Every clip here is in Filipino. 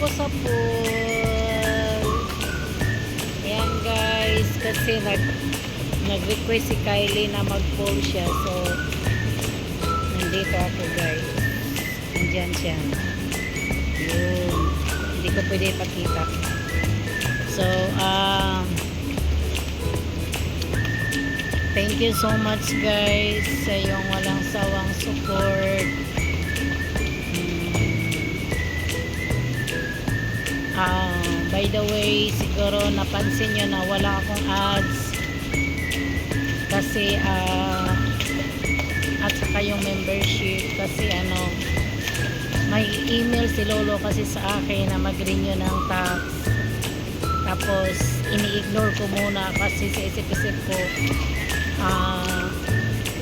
ako sa pool. Ayan guys, kasi nag-request si Kylie na mag-pool siya. So, nandito ako guys. Nandyan siya. Yun. Hindi ko pwede ipakita. So, thank you so much guys sa iyong walang sawang support. By the way, siguro napansin nyo na wala akong ads kasi at saka yung membership kasi may email si Lolo kasi sa akin na mag-renew ng tax, tapos ini-ignore ko muna kasi sa isip-isip ko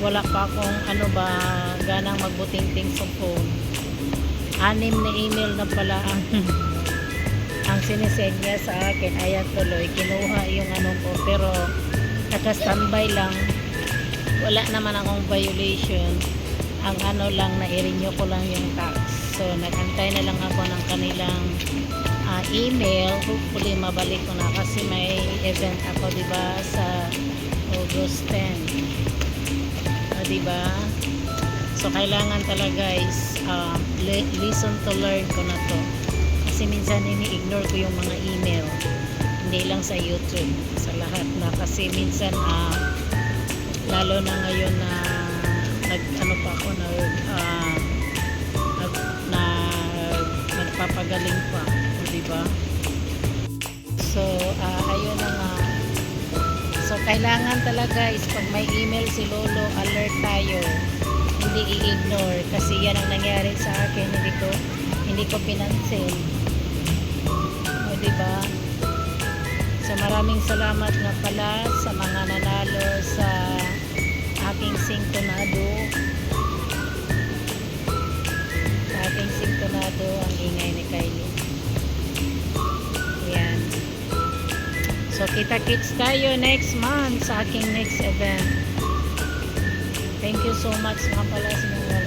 wala pa akong ganang magbuting-ting sa phone. 6 na email na pala ang sinisend niya sa akin. Ayan, tuloy kinuha yung ko, pero naka-standby lang, wala naman akong violation. Ang lang na i-renew ko lang yung tax. So nagantay na lang ako ng kanilang email. Hopefully mabalik ko na kasi may event ako, diba, sa August 10. Diba? So kailangan talaga guys, listen to learn ko na to. Kasi minsan ini-ignore ko yung mga email, hindi lang sa YouTube, sa lahat na, kasi minsan lalo na ngayon na nagpapagaling pa, diba? So ayun na nga. So kailangan talaga is pag may email si Lolo, alert tayo, hindi i-ignore, kasi yan ang nangyari sa akin, hindi ko pinansin. Diba? So maraming salamat nga pala sa mga nanalo sa aking singtonado. Sa aking singtonado ang ingay ni Kylie. Ayan. So kita-kits tayo next month sa aking next event. Thank you so much nga pala sa mga